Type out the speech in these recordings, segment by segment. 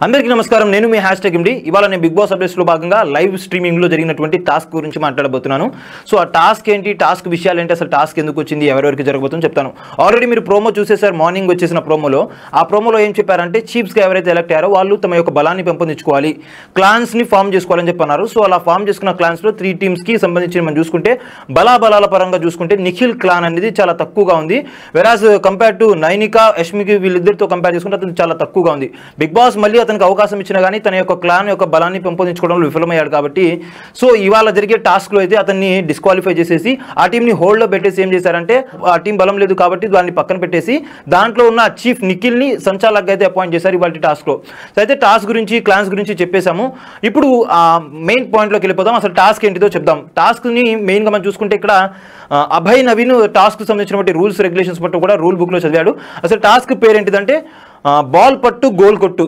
అందరికీ నమస్కారం. నేను మీ #MD. ఇవాళ నేను బిగ్ బాస్ అప్డేట్స్ లో భాగంగా లైవ్ స్ట్రీమింగ్ లో జరిగినటువంటి టాస్క్ గురించి మాట్లాడబోతున్నాను. సో ఆ టాస్క్ ఏంటి, టాస్క్ విషయాలు ఏంటి, అసలు టాస్క్ ఎందుకు వచ్చింది, ఎవరెవరికి జరగబోతుందో చెప్తాను. ఆల్రెడీ మీరు ప్రోమో చూసేసారు. మార్నింగ్ వచ్చేసిన ప్రోమోలో ఏం చెప్పారంటే చీఫ్స్ గా ఎవరైతే ఎలక్ట్ అయ్యారో వాళ్ళు తమ యొక్క బలాన్ని పెంపొందించుకోవాలి, క్లాన్స్ ని ఫామ్ చేసుకోవాలని చెప్పన్నారు. సో అలా ఫామ్ చేసుకున్న క్లాన్స్ లో 3 టీమ్స్ కి సంబంధించి మనం చూసుకుంటే బలాల పరంగా చూసుకుంటే నిఖిల్ క్లాన్ అనేది చాలా తక్కువగా ఉంది. వెరాజ్ కంపేర్ టు నైనికా, యష్మికి వీళ్ళిద్దరితో కంపేర్ చేసుకుంటే అతను చాలా తక్కువగా ఉంది. బిగ్ బాస్ మళ్ళీ అతనికి అవకాశం ఇచ్చినా కానీ తన యొక్క క్లాన్ యొక్క బలాన్ని పెంపొందించుకోవడంలో విఫలమయ్యాడు. కాబట్టి సో ఇవాళ జరిగే టాస్క్లో అయితే అతన్ని డిస్క్వాలిఫై చేసేసి ఆ టీంని హోల్డ్లో పెట్టేసి ఏం చేశారంటే ఆ టీం బలం లేదు కాబట్టి దాన్ని పక్కన పెట్టేసి దాంట్లో ఉన్న చీఫ్ నిఖిల్ని సంచాలకుగా అయితే అపాయింట్ చేశారు ఇవాళ టాస్క్లో. సో అయితే టాస్క్ గురించి, క్లాన్స్ గురించి చెప్పేశాము. ఇప్పుడు మెయిన్ పాయింట్లోకి వెళ్ళిపోదాం. అసలు టాస్క్ ఏంటిదో చెప్దాం. టాస్క్ని మెయిన్గా మనం చూసుకుంటే ఇక్కడ అభయ్ నవీన్ టాస్క్ సంబంధించినటువంటి రూల్స్ రెగ్యులేషన్స్ పట్టు కూడా రూల్ బుక్లో చదివాడు. అసలు టాస్క్ పేరు ఏంటిదంటే బాల్ పట్టు గోల్ కొట్టు.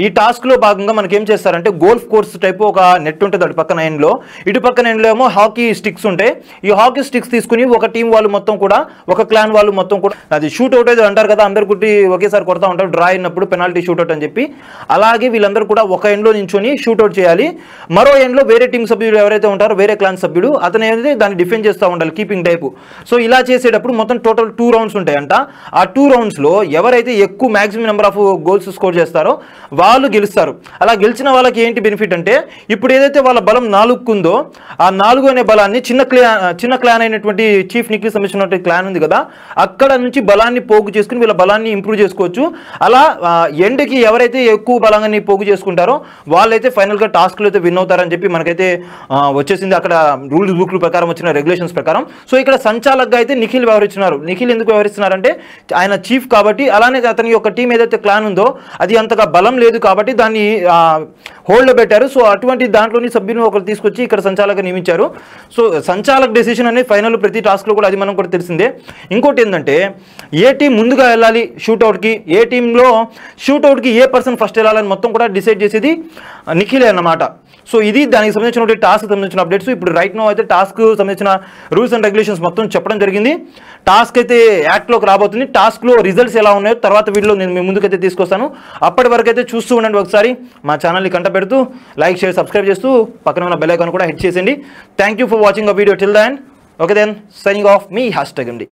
ఈ టాస్క్లో భాగంగా మనకి ఏం చేస్తారంటే గోల్ఫ్ కోర్స్ టైపు ఒక నెట్ ఉంటుంది అటు పక్కన ఎండ్లో, ఇటు పక్కన ఎండ్లో ఏమో హాకీ స్టిక్స్ ఉంటాయి. ఈ హాకీ స్టిక్స్ తీసుకుని ఒక టీం వాళ్ళు మొత్తం కూడా, ఒక క్లాన్ వాళ్ళు మొత్తం కూడా, అది షూట్ అవుట్ అయితే అంటారు కదా, అందరు కుట్టి ఒకేసారి కొడతా ఉంటారు డ్రా అయినప్పుడు పెనాల్టీ షూట్అవుట్ అని చెప్పి. అలాగే వీళ్ళందరూ కూడా ఒక ఎండ్లో నించొని షూట్అవుట్ చేయాలి. మరో ఎండ్లో వేరే టీం సభ్యుడు ఎవరైతే ఉంటారో, వేరే క్లాన్ సభ్యుడు, అతను ఏదైతే దాన్ని డిఫెండ్ చేస్తూ ఉండాలి, కీపింగ్ టైపు. సో ఇలా చేసేటప్పుడు మొత్తం టోటల్ 2 రౌండ్స్ ఉంటాయంట. ఆ 2 రౌండ్స్లో ఎవరైతే ఎక్కువ maximum number of goals score చేస్తారో వాళ్ళు గెలుస్తారు. అలా గెలిచిన వాళ్ళకి ఏంటి బెనిఫిట్ అంటే ఇప్పుడు ఏదైతే వాళ్ళ బలం 4 ఉందో ఆ 4 అనే బలాన్ని చిన్న క్లాన్ అయినటువంటి చీఫ్ నిఖిల్ సంబంధించినటువంటి క్లాన్ ఉంది కదా, అక్కడ నుంచి బలాన్ని పోగు చేసుకుని వీళ్ళ బలాన్ని ఇంప్రూవ్ చేసుకోవచ్చు. అలా ఎండ్కి ఎవరైతే ఎక్కువ బలంగా పోగు చేసుకుంటారో వాళ్ళైతే ఫైనల్గా టాస్క్లో అయితే విన్ అవుతారని చెప్పి మనకైతే వచ్చేసింది అక్కడ రూల్స్ బుక్ ప్రకారం వచ్చిన రెగ్యులేషన్స్ ప్రకారం. సో ఇక్కడ సంచాలకుగా అయితే నిఖిల్ వ్యవహరిస్తున్నారు. నిఖిల్ ఎందుకు వ్యవహరిస్తున్నారంటే ఆయన చీఫ్ కాబట్టి, అలానే అతని యొక్క టీం ఏదైతే క్లాన్ ఉందో అది అంతగా బలం లేదు కాబట్టి దాన్ని హోల్డ్లో పెట్టారు. సో అటువంటి దాంట్లోని సభ్యుని ఒకరు తీసుకొచ్చి ఇక్కడ సంచాలకుగా నియమించారు. సో సంచాలక డెసిషన్ అనేది ఫైనల్ ప్రతి టాస్క్లో కూడా అది మనం కూడా తెలిసిందే. ఇంకోటి ఏంటంటే ఏ టీం ముందుగా వెళ్ళాలి షూట్అవుట్కి, ఏ టీంలో షూట్అవుట్కి ఏ పర్సన్ ఫస్ట్ వెళ్ళాలని మొత్తం కూడా డిసైడ్ చేసేది నిఖిలే అన్నమాట. సో ఇది దానికి సంబంధించిన టాస్క్ సంబంధించిన అప్డేట్స్. ఇప్పుడు రైట్ నో అయితే టాస్క్ సంబంధించిన రూల్స్ అండ్ రెగ్యులేషన్స్ మొత్తం చెప్పడం జరిగింది. టాస్క్ అయితే యాక్ట్లోకి రాబోతుంది. టాస్క్లో రిజల్ట్స్ ఎలా ఉన్నాయో తర్వాత వీడియోలో నేను మీ ముందుకైతే తీసుకొస్తాను. అప్పటి వరకు అయితే చూస్తూ ఉండండి. ఒకసారి మా ఛానల్ని కంట పెడుతూ లైక్, షేర్, సబ్స్క్రైబ్ చేస్తూ పక్కన ఉన్న బెల్ ఐకాన్ కూడా హిట్ చేసేయండి. Thank you for watching a video till then. Okay then, signing off మీ #MD.